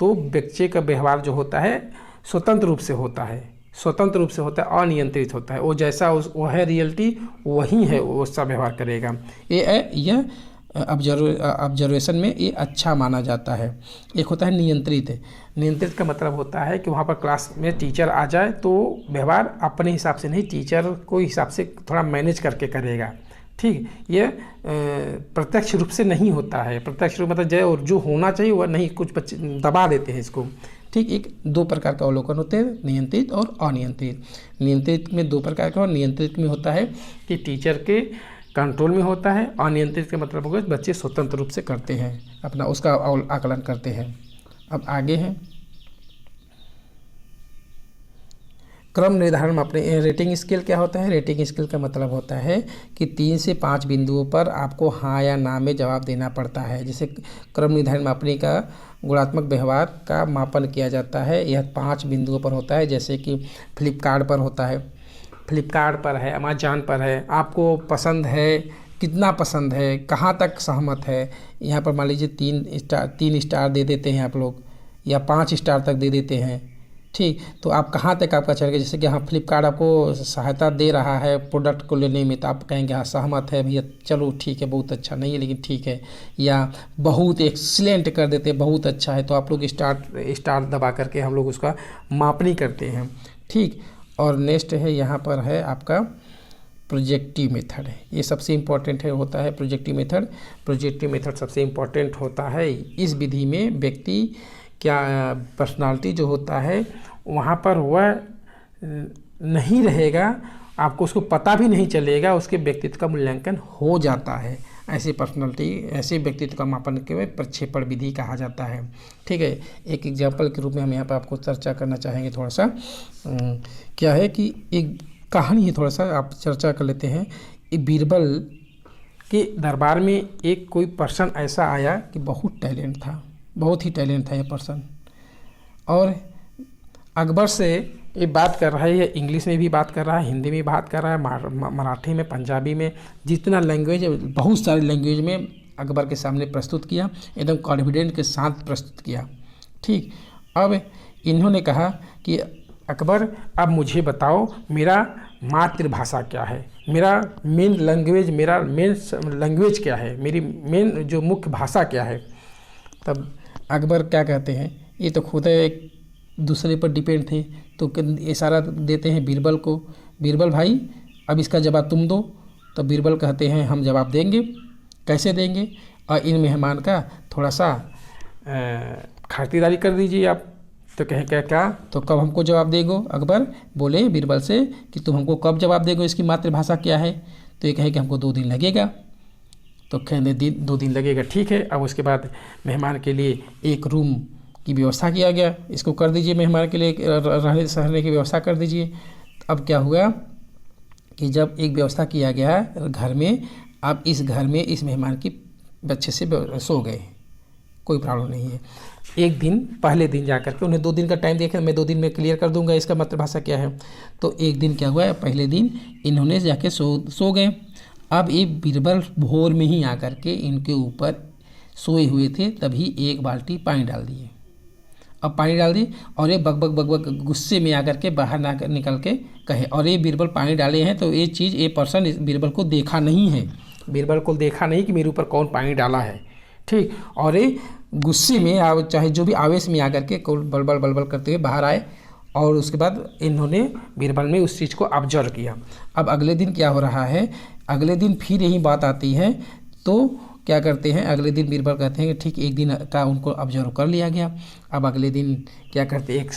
तो बच्चे का व्यवहार जो होता है स्वतंत्र रूप से होता है, स्वतंत्र रूप से होता है, अनियंत्रित होता है। वो जैसा वो है रियलिटी वही है, वो उसका व्यवहार करेगा। यह ऑब्जर्वेशन में ये अच्छा माना जाता है। एक होता है नियंत्रित। नियंत्रित का मतलब होता है कि वहाँ पर क्लास में टीचर आ जाए तो व्यवहार अपने हिसाब से नहीं, टीचर को हिसाब से थोड़ा मैनेज करके करेगा। ठीक, ये प्रत्यक्ष रूप से नहीं होता है। प्रत्यक्ष रूप मतलब जो होना चाहिए वह नहीं, कुछ बच्चे दबा देते हैं इसको। ठीक, एक दो प्रकार का अवलोकन होते हैं, नियंत्रित और अनियंत्रित। नियंत्रित में दो प्रकार का, और नियंत्रित में होता है कि टीचर के कंट्रोल में होता है। अनियंत्रित का मतलब होगा बच्चे स्वतंत्र रूप से करते हैं, अपना उसका आकलन करते हैं। अब आगे हैं क्रम निर्धारण में अपने रेटिंग स्केल क्या होता है? रेटिंग स्केल का मतलब होता है कि 3 से 5 बिंदुओं पर आपको हाँ या ना में जवाब देना पड़ता है। जैसे क्रम निर्धारण मापने का गुणात्मक व्यवहार का मापन किया जाता है, यह 5 बिंदुओं पर होता है। जैसे कि फ्लिपकार्ट पर होता है, फ्लिपकार्ट पर है, अमेजॉन पर है, आपको पसंद है, कितना पसंद है, कहाँ तक सहमत है। यहाँ पर मान लीजिए 3 स्टार दे देते हैं आप लोग, या 5 स्टार तक दे देते हैं। ठीक, तो आप कहाँ तक आपका चलेगा? जैसे कि हाँ फ्लिपकार्ट आपको सहायता दे रहा है प्रोडक्ट को लेने में, तो आप कहेंगे हाँ सहमत है भैया, चलो ठीक है, बहुत अच्छा नहीं है लेकिन ठीक है। या बहुत एक्सीलेंट कर देते हैं, बहुत अच्छा है, तो आप लोग स्टार दबा करके हम लोग उसका मापनी करते हैं। ठीक, और नेक्स्ट है यहाँ पर है आपका प्रोजेक्टिव मेथड है। ये सबसे इम्पॉर्टेंट है, होता है प्रोजेक्टिव मेथड। प्रोजेक्टिव मेथड सबसे इम्पॉर्टेंट होता है। इस विधि में व्यक्ति क्या पर्सनालिटी जो होता है वहाँ पर वह नहीं रहेगा, आपको उसको पता भी नहीं चलेगा, उसके व्यक्तित्व का मूल्यांकन हो जाता है। ऐसी पर्सनालिटी, ऐसे व्यक्तित्व का मापन के प्रक्षेपण विधि कहा जाता है। ठीक है, एक एग्जाम्पल के रूप में हम यहाँ पर आपको चर्चा करना चाहेंगे थोड़ा सा। क्या है कि एक कहानी है, थोड़ा सा आप चर्चा कर लेते हैं। एक बीरबल के दरबार में एक कोई पर्सन ऐसा आया कि बहुत टैलेंट था, बहुत ही टैलेंट था ये पर्सन, और अकबर से ये बात कर रहा है, ये इंग्लिश में भी बात कर रहा है, हिंदी में बात कर रहा है, मराठी में, पंजाबी में, जितना लैंग्वेज, बहुत सारी लैंग्वेज में अकबर के सामने प्रस्तुत किया, एकदम कॉन्फिडेंट के साथ प्रस्तुत किया। ठीक, अब इन्होंने कहा कि अकबर अब मुझे बताओ मेरा मातृभाषा क्या है, मेरा मेन लैंग्वेज क्या है, मेरी मेन जो मुख्य भाषा क्या है। तब अकबर क्या कहते हैं, ये तो खुद एक दूसरे पर डिपेंड थे, तो इशारा देते हैं बीरबल को, बीरबल भाई अब इसका जवाब तुम दो। तो बीरबल कहते हैं हम जवाब देंगे। कैसे देंगे? और इन मेहमान का थोड़ा सा खातिरदारी कर दीजिए आप। तो कहें क्या क्या, तो कब हमको जवाब देगो? अकबर बोले बीरबल से कि तुम हमको कब जवाब देगो, इसकी मातृभाषा क्या है? तो ये कहे कि हमको 2 दिन लगेगा। तो कहने 2 दिन लगेगा, ठीक है। अब उसके बाद मेहमान के लिए एक रूम की व्यवस्था किया गया, इसको कर दीजिए, मेहमान के लिए रहने सहने की व्यवस्था कर दीजिए। अब क्या हुआ कि जब एक व्यवस्था किया गया घर में, अब इस घर में इस मेहमान की अच्छे से सो गए, कोई प्रॉब्लम नहीं है। एक दिन पहले दिन जा कर के उन्हें 2 दिन का टाइम दिया, मैं 2 दिन में क्लियर कर दूंगा इसका मातृभाषा क्या है। तो एक दिन क्या हुआ, पहले दिन इन्होंने जाके सो गए। अब ये बीरबल भोर में ही आकर के इनके ऊपर सोए हुए थे, तभी 1 बाल्टी पानी डाल दिए। अब पानी डाल दी और ये बक बक बक बक गुस्से में आकर के बाहर ना निकल के कहे, और ये बीरबल पानी डाले हैं तो ये चीज़ ये पर्सन बीरबल को देखा नहीं है, बीरबल को देखा नहीं कि मेरे ऊपर कौन पानी डाला है, ठीक। और ये गुस्से में चाहे जो भी आवेश में आकर के बलबल बलबल करते हुए बाहर आए, और उसके बाद इन्होंने बीरबल में उस चीज़ को ऑब्जर्व किया। अब अगले दिन क्या हो रहा है, अगले दिन फिर यही बात आती है। तो क्या करते हैं, अगले दिन बीरबल कहते हैं कि ठीक 1 दिन का उनको ऑब्जर्व कर लिया गया। अब अगले दिन क्या करते, एक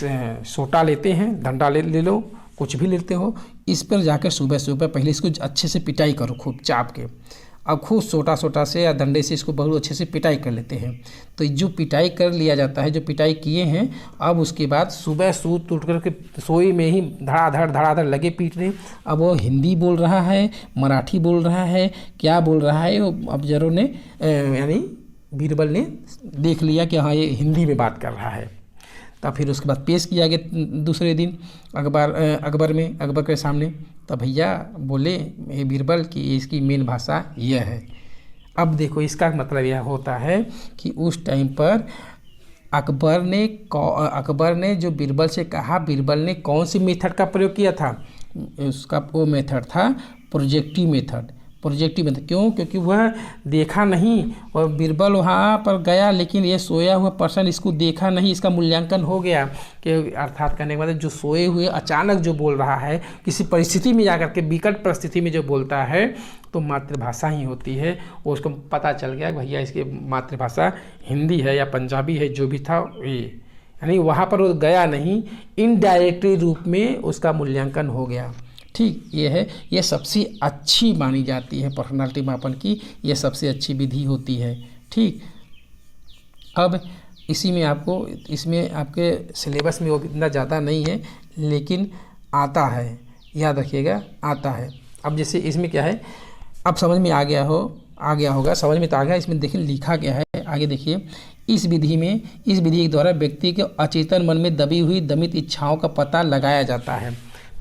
सोटा लेते हैं, डंडा ले लो, कुछ भी लेते हो, इस पर जाकर सुबह सुबह पहले इसको अच्छे से पिटाई करो, खूब चाप के। अब खूब सोटा से या डंडे से इसको बहुत अच्छे से पिटाई कर लेते हैं। तो जो पिटाई कर लिया जाता है, जो पिटाई किए हैं, अब उसके बाद सुबह सूत उठ कर के सोई में ही धड़ाधड़ लगे पीटने। अब वो हिंदी बोल रहा है, मराठी बोल रहा है, क्या बोल रहा है, वो ऑब्जर्वर ने यानी बीरबल ने देख लिया कि हाँ ये हिंदी में बात कर रहा है। तब फिर उसके बाद पेश किया गया दूसरे दिन अकबर के सामने। तब भैया बोले ये बीरबल कि इसकी मेन भाषा यह है। अब देखो इसका मतलब यह होता है कि उस टाइम पर अकबर ने जो बीरबल से कहा, बीरबल ने कौन सी मेथड का प्रयोग किया था, उसका वो मेथड था प्रोजेक्टिव मेथड। क्यों? क्योंकि वह देखा नहीं, और बीरबल वहाँ पर गया लेकिन ये सोया हुआ पर्सन इसको देखा नहीं, इसका मूल्यांकन हो गया कि अर्थात कहने के बाद जो सोए हुए अचानक जो बोल रहा है, किसी परिस्थिति में जाकर के विकट परिस्थिति में जो बोलता है तो मातृभाषा ही होती है। वो उसको पता चल गया भैया इसकी मातृभाषा हिंदी है या पंजाबी है, जो भी था ये, यानी वहाँ पर वो गया नहीं, इनडायरेक्टली रूप में उसका मूल्यांकन हो गया, ठीक। ये है, ये सबसे अच्छी मानी जाती है पर्सनालिटी मापन की, ये सबसे अच्छी विधि होती है, ठीक। अब इसमें आपके सिलेबस में वो इतना ज़्यादा नहीं है, लेकिन आता है, याद रखिएगा, आता है। अब जैसे इसमें क्या है, अब समझ में आ गया होगा, समझ में तो आ गया। इसमें देखिए लिखा क्या है, आगे देखिए। इस विधि के द्वारा व्यक्ति के अचेतन मन में दबी हुई दमित इच्छाओं का पता लगाया जाता है,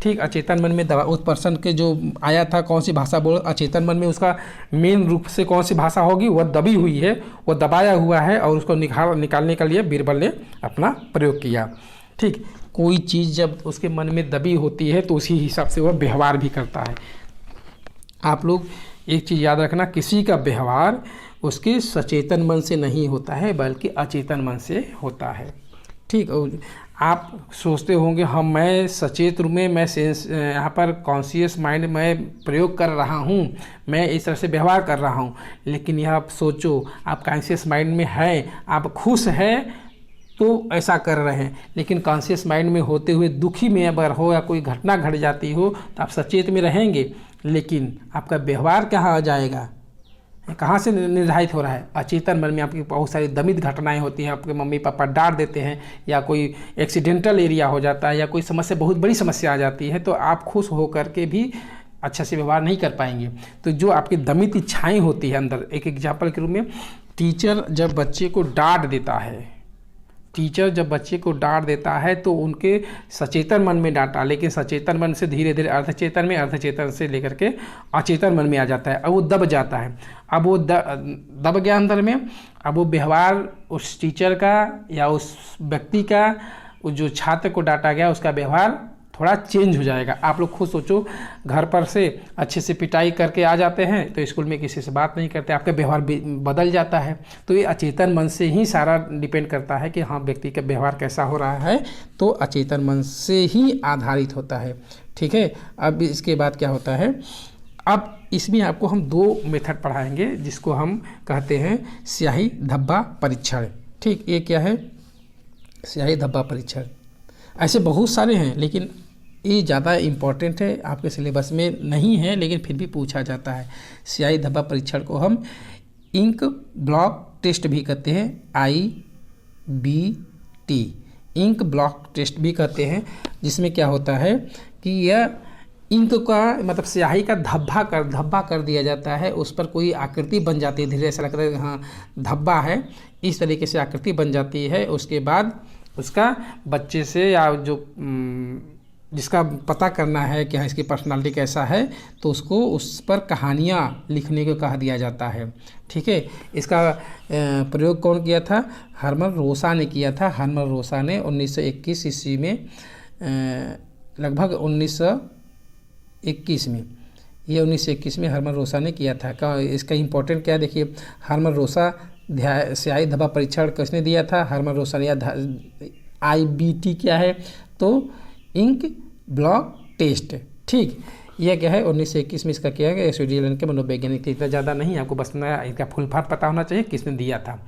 ठीक। अचेतन मन में उस पर्सन के जो आया था कौन सी भाषा बोल, अचेतन मन में उसका मेन रूप से कौन सी भाषा होगी, वह दबी हुई है, वह दबाया हुआ है, और उसको निकालने के लिए बीरबल ने अपना प्रयोग किया, ठीक। कोई चीज़ जब उसके मन में दबी होती है तो उसी हिसाब से वह व्यवहार भी करता है। आप लोग एक चीज़ याद रखना, किसी का व्यवहार उसके सचेतन मन से नहीं होता है बल्कि अचेतन मन से होता है, ठीक। आप सोचते होंगे मैं सचेत रूप में मैं यहाँ पर कॉन्शियस माइंड में प्रयोग कर रहा हूँ, मैं इस तरह से व्यवहार कर रहा हूँ, लेकिन यह आप सोचो आप कॉन्शियस माइंड में है, आप खुश हैं तो ऐसा कर रहे हैं, लेकिन कॉन्शियस माइंड में होते हुए दुखी में अगर हो या कोई घटना घट जाती हो तो आप सचेत में रहेंगे, लेकिन आपका व्यवहार कहाँ आ जाएगा, कहाँ से निर्धारित हो रहा है, अचेतन मन में। आपकी बहुत सारी दमित घटनाएं होती हैं, आपके मम्मी पापा डांट देते हैं, या कोई एक्सीडेंटल एरिया हो जाता है, या कोई समस्या, बहुत बड़ी समस्या आ जाती है, तो आप खुश होकर के भी अच्छा से व्यवहार नहीं कर पाएंगे। तो जो आपकी दमित इच्छाएं होती है अंदर, एक एग्जाम्पल के रूप में, टीचर जब बच्चे को डांट देता है तो उनके सचेतन मन में डांटा, लेकिन सचेतन मन से धीरे धीरे अर्धचेतन से लेकर के अचेतन मन में आ जाता है, अब वो दब जाता है। अब वो दब गया अंदर में, अब वो व्यवहार उस टीचर का या उस व्यक्ति का, जो छात्र को डांटा गया उसका व्यवहार थोड़ा चेंज हो जाएगा। आप लोग खुद सोचो, घर पर से अच्छे से पिटाई करके आ जाते हैं तो स्कूल में किसी से बात नहीं करते, आपका व्यवहार बदल जाता है। तो ये अचेतन मन से ही सारा डिपेंड करता है कि हाँ व्यक्ति का व्यवहार कैसा हो रहा है, तो अचेतन मन से ही आधारित होता है, ठीक है। अब इसके बाद क्या होता है, अब इसमें आपको हम 2 मेथड पढ़ाएंगे जिसको हम कहते हैं स्याही धब्बा परीक्षण। ठीक, ये क्या है? स्याही धब्बा परीक्षण। ऐसे बहुत सारे हैं लेकिन ये ज़्यादा इम्पॉर्टेंट है, आपके सिलेबस में नहीं है लेकिन फिर भी पूछा जाता है। स्याही धब्बा परीक्षण को हम इंक ब्लॉक टेस्ट भी कहते हैं, IBT, इंक ब्लॉक टेस्ट भी कहते हैं, जिसमें क्या होता है कि यह इंक का मतलब स्याही का धब्बा कर दिया जाता है, उस पर कोई आकृति बन जाती है, धीरे ऐसा लगता है हाँ धब्बा है, इस तरीके से आकृति बन जाती है। उसके बाद उसका बच्चे से या जो जिसका पता करना है कि हाँ इसकी पर्सनालिटी कैसा है, तो उसको उस पर कहानियाँ लिखने को कहा दिया जाता है। ठीक है, इसका प्रयोग कौन किया था? हर्मन रोसा ने किया था। हर्मन रोसा ने 1921 ईस्वी में, लगभग 1921 में, ये 1921 में हर्मन रोसा ने किया था। इसका इम्पोर्टेंट क्या है देखिए, हर्मन रोसा स्याही धब्बा परीक्षण किसने दिया था? हर्मन रोसा ने। IBT क्या है? तो इंक ब्लॉक टेस्ट। ठीक, यह क्या है? 1921 में इसका किया गया। स्विट्जरलैंड के मनोवैज्ञानिक थे, इतना ज़्यादा नहीं, आपको बस इसका फुल फॉर्म पता होना चाहिए, किसने दिया था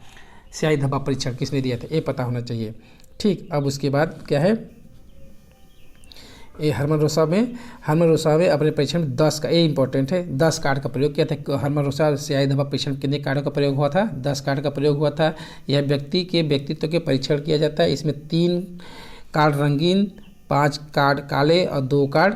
स्याही धब्बा परीक्षण, किसने दिया था ये पता होना चाहिए। ठीक, अब उसके बाद क्या है, ये हर्मन रोसा में अपने परीक्षण में 10 का, ये इंपॉर्टेंट है, 10 कार्ड का प्रयोग किया था। हर्मन रोसा स्याही धब्बा परीक्षण कितने कार्डों का प्रयोग हुआ था? 10 कार्ड का प्रयोग हुआ था। यह व्यक्ति के व्यक्तित्व के परीक्षण किया जाता है। इसमें 3 कार्ड रंगीन, 5 कार्ड काले और 2 कार्ड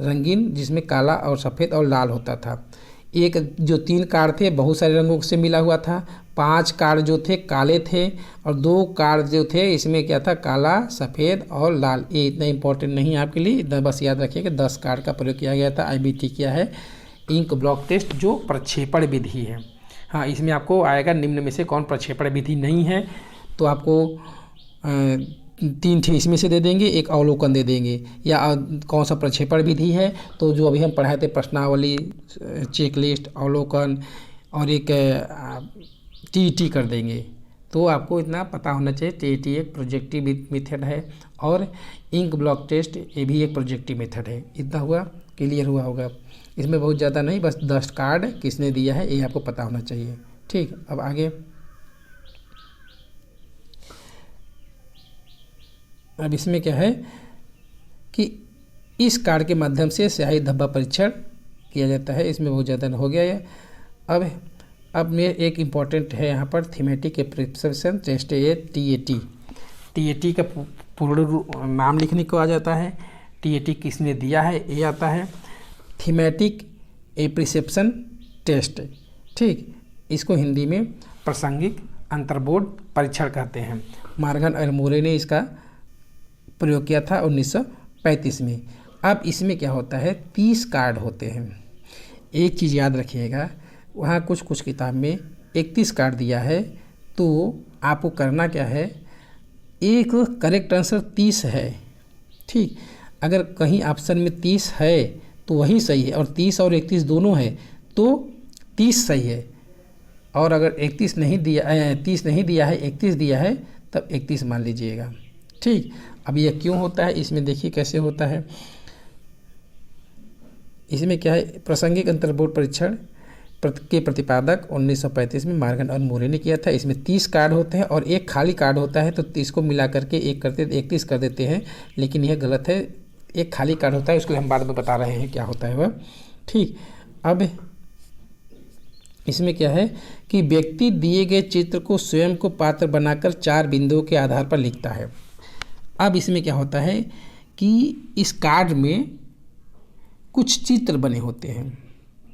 रंगीन, जिसमें काला और सफ़ेद और लाल होता था। एक जो 3 कार्ड थे बहुत सारे रंगों से मिला हुआ था, 5 कार्ड जो थे काले थे और 2 कार्ड जो थे इसमें क्या था? काला, सफ़ेद और लाल। ये इतना इंपॉर्टेंट नहीं है आपके लिए, इतना बस याद रखिए कि 10 कार्ड का प्रयोग किया गया था। IBT क्या है? इंक ब्लॉक टेस्ट, जो प्रक्षेपण विधि है। हाँ, इसमें आपको आएगा निम्न में से कौन प्रक्षेपण विधि नहीं है, तो आपको 3 ठे इसमें से दे देंगे, एक अवलोकन दे देंगे, या कौन सा प्रक्षेपण विधि है, तो जो अभी हम पढ़ाए थे प्रश्नावली, चेकलिस्ट, अवलोकन और एक TET कर देंगे। तो आपको इतना पता होना चाहिए, TET एक प्रोजेक्टिव मेथड है और इंक ब्लॉक टेस्ट ये भी एक प्रोजेक्टिव मेथड है। इतना हुआ, क्लियर हुआ होगा। इसमें बहुत ज़्यादा नहीं, बस 10 कार्ड किसने दिया है ये आपको पता होना चाहिए। ठीक, अब आगे, अब इसमें क्या है कि इस कार्ड के माध्यम से स्याही धब्बा परीक्षण किया जाता है। इसमें बहुत ज़्यादा हो गया है। अब में एक इम्पॉर्टेंट है यहाँ पर थीमेटिक एप्रिसिएशन टेस्ट, ये TET का पूर्ण नाम लिखने को आ जाता है। TET किसने दिया है ये आता है, थीमेटिक एप्रिसिएशन टेस्ट। ठीक, इसको हिंदी में प्रासंगिक अंतर्बोध परीक्षण कहते हैं। मार्गन और मोरे ने इसका प्रयोग किया था 1935 में। अब इसमें क्या होता है, 30 कार्ड होते हैं। एक चीज़ याद रखिएगा, वहाँ कुछ किताब में 31 कार्ड दिया है, तो आपको करना क्या है, एक करेक्ट आंसर 30 है। ठीक, अगर कहीं ऑप्शन में 30 है तो वही सही है, और 30 और 31 दोनों है तो 30 सही है, और अगर 31 नहीं दिया 30 नहीं दिया है, 31 दिया है, तब 31 मान लीजिएगा। ठीक, अब यह क्यों होता है, इसमें देखिए कैसे होता है। इसमें क्या है, प्रासंगिक अंतर्बोध परीक्षण के प्रतिपादक 1935 में मार्गन और मोरे ने किया था। इसमें 30 कार्ड होते हैं और एक खाली कार्ड होता है, तो 30 को मिला करके 31 कर देते हैं, लेकिन यह गलत है। एक खाली कार्ड होता है, उसको हम बाद में बता रहे हैं क्या होता है वह। ठीक, अब इसमें क्या है कि व्यक्ति दिए गए चित्र को स्वयं को पात्र बनाकर 4 बिंदुओं के आधार पर लिखता है। अब इसमें क्या होता है कि इस कार्ड में कुछ चित्र बने होते हैं,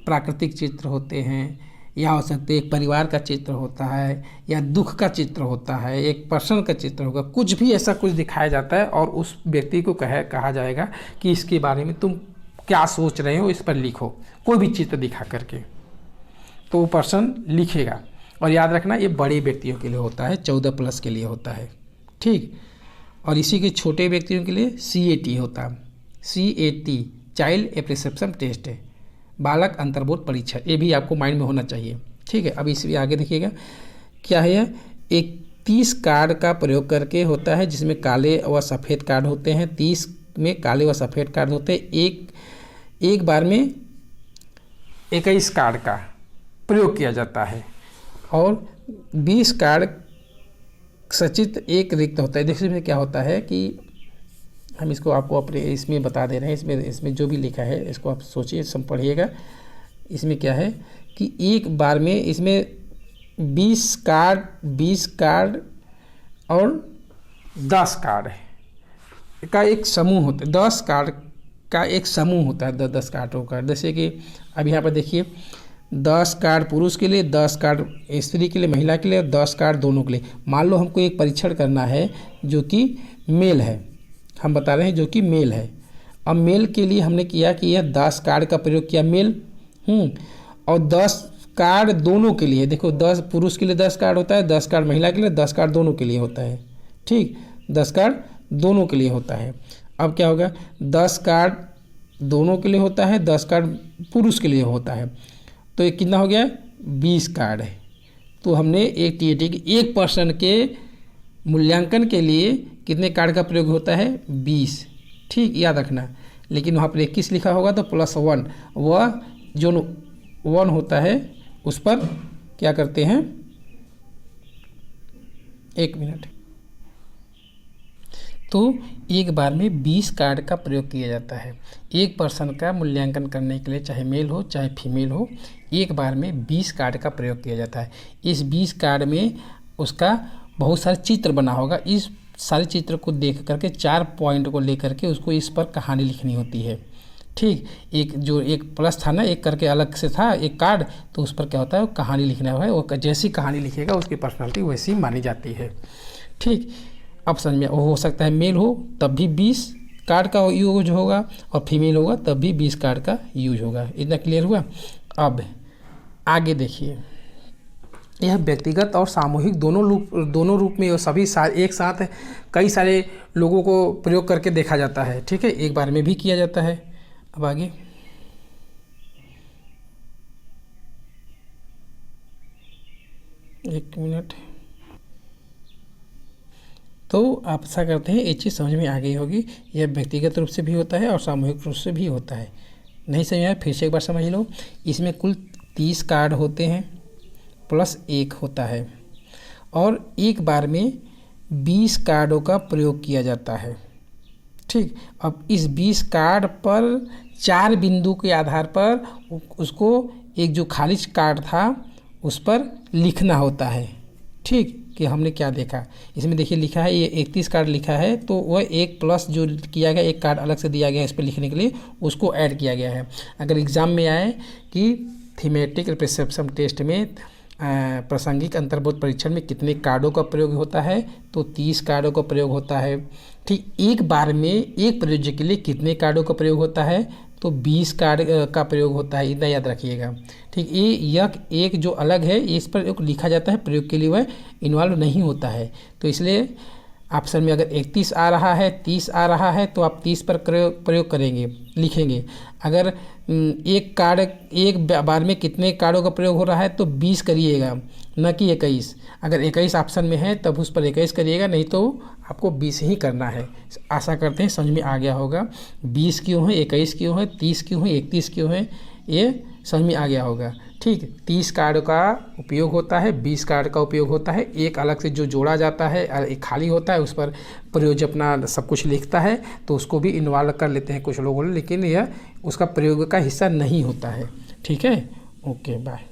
प्राकृतिक चित्र होते हैं, या हो सकते एक परिवार का चित्र होता है, या दुख का चित्र होता है, एक पर्सन का चित्र होगा, कुछ भी ऐसा कुछ दिखाया जाता है, और उस व्यक्ति को कहा जाएगा कि इसके बारे में तुम क्या सोच रहे हो, इस पर लिखो, कोई भी चित्र दिखा करके। तो वो पर्सन लिखेगा, और याद रखना ये बड़े व्यक्तियों के लिए होता है, 14+ के लिए होता है। ठीक, और इसी के छोटे व्यक्तियों के लिए CAT होता है, CAT चाइल्ड एप्रिसिएशन टेस्ट है, बालक अंतर्बोध परीक्षण। ये भी आपको माइंड में होना चाहिए। ठीक है, अब इसमें आगे देखिएगा क्या है, एक 30 कार्ड का प्रयोग करके होता है, जिसमें काले व सफ़ेद कार्ड होते हैं। 30 में काले व सफ़ेद कार्ड होते हैं। एक बार में 21 कार्ड का प्रयोग किया जाता है और 20 कार्ड सचित्र एक रिक्त होता है। देखिए इसमें क्या होता है कि हम इसको आपको अपने इसमें बता दे रहे हैं, इसमें जो भी लिखा है इसको आप सोचिए, सब पढ़िएगा। इसमें क्या है कि एक बार में इसमें 20 कार्ड और 10 कार्ड का एक समूह होता है, 10 कार्ड का एक समूह होता है, 10 कार्डों का। जैसे कि अब यहाँ पर देखिए 10 कार्ड पुरुष के लिए, 10 कार्ड स्त्री के लिए, महिला के लिए, 10 कार्ड दोनों के लिए। मान लो हमको एक परीक्षण करना है जो कि मेल है, हम बता रहे हैं जो कि मेल है। अब मेल के लिए हमने किया कि यह 10 कार्ड का प्रयोग किया मेल, और 10 कार्ड दोनों के लिए। देखो 10 पुरुष के लिए 10 कार्ड होता है, 10 कार्ड महिला के लिए, 10 कार्ड दोनों के लिए होता है। ठीक, 10 कार्ड दोनों के लिए होता है। अब क्या होगा, 10 कार्ड दोनों के लिए होता है, 10 कार्ड पुरुष के लिए होता है, तो ये कितना हो गया, 20 कार्ड है। तो हमने एक टीएटी के एक पर्सन के मूल्यांकन के लिए कितने कार्ड का प्रयोग होता है, 20। ठीक, याद रखना। लेकिन वहाँ पर 21 लिखा होगा तो +1, वह जो 1 होता है उस पर क्या करते हैं, 1 मिनट, तो एक बार में 20 कार्ड का प्रयोग किया जाता है। एक पर्सन का मूल्यांकन करने के लिए, चाहे मेल हो चाहे फीमेल हो, एक बार में 20 कार्ड का प्रयोग किया जाता है। इस 20 कार्ड में उसका बहुत सारे चित्र बना होगा। इस सारे चित्र को देख करके 4 पॉइंट को लेकर के उसको इस पर कहानी लिखनी होती है। ठीक, एक जो एक प्लस था ना, एक करके अलग से था एक कार्ड, तो उस पर क्या होता है, वो कहानी लिखना है। वो जैसी कहानी लिखेगा उसकी पर्सनालिटी वैसी मानी जाती है। ठीक, अब समझ में हो सकता है मेल हो तब भी 20 कार्ड का यूज होगा और फीमेल होगा तब भी 20 कार्ड का यूज होगा। इतना क्लियर हुआ। अब आगे देखिए, यह व्यक्तिगत और सामूहिक दोनों रूप में सभी एक साथ कई सारे लोगों को प्रयोग करके देखा जाता है। ठीक है, एक बार में भी किया जाता है। अब आगे एक मिनट, तो आप ऐसा करते हैं, ये चीज़ समझ में आ गई होगी। यह व्यक्तिगत रूप से भी होता है और सामूहिक रूप से भी होता है। नहीं समझ आया, फिर से एक बार समझ लो। इसमें कुल 30 कार्ड होते हैं +1 होता है और एक बार में 20 कार्डों का प्रयोग किया जाता है। ठीक, अब इस 20 कार्ड पर 4 बिंदु के आधार पर उसको एक जो खाली कार्ड था उस पर लिखना होता है। ठीक, कि हमने क्या देखा। इसमें देखिए लिखा है, ये 31 कार्ड लिखा है, तो वह एक प्लस जो किया गया, एक कार्ड अलग से दिया गया है इस पर लिखने के लिए, उसको ऐड किया गया है। अगर एग्ज़ाम में आए कि थीमेटिक परसेप्शन टेस्ट में प्रासंगिक अंतर्बोध परीक्षण में कितने कार्डों का प्रयोग होता है, तो 30 कार्डों का प्रयोग होता है। ठीक, एक बार में एक प्रयोज्य के लिए कितने कार्डों का प्रयोग होता है, तो 20 कार्ड का प्रयोग होता है। इतना याद रखिएगा। ठीक, यह एक जो अलग है इस पर लिखा जाता है, प्रयोग के लिए वह इन्वॉल्व नहीं होता है। तो इसलिए ऑप्शन में अगर 31 आ रहा है, 30 आ रहा है, तो आप 30 पर प्रयोग करेंगे, लिखेंगे। अगर एक कार्ड एक बार में कितने कार्डों का प्रयोग हो रहा है, तो 20 करिएगा, न कि 21। अगर 21 ऑप्शन में है तब उस पर 21 करिएगा, नहीं तो आपको 20 ही करना है। आशा करते हैं समझ में आ गया होगा। 20 क्यों है, 21 क्यों है, 30 क्यों है, 31 क्यों है, ये समझ में आ गया होगा। ठीक, 30 कार्ड का उपयोग होता है, 20 कार्ड का उपयोग होता है। एक अलग से जो जोड़ा जाता है, एक खाली होता है, उस पर प्रयोज्य अपना सब कुछ लिखता है, तो उसको भी इन्वॉल्व कर लेते हैं कुछ लोगों ने, लेकिन यह उसका प्रयोग का हिस्सा नहीं होता है। ठीक है, ओके, बाय।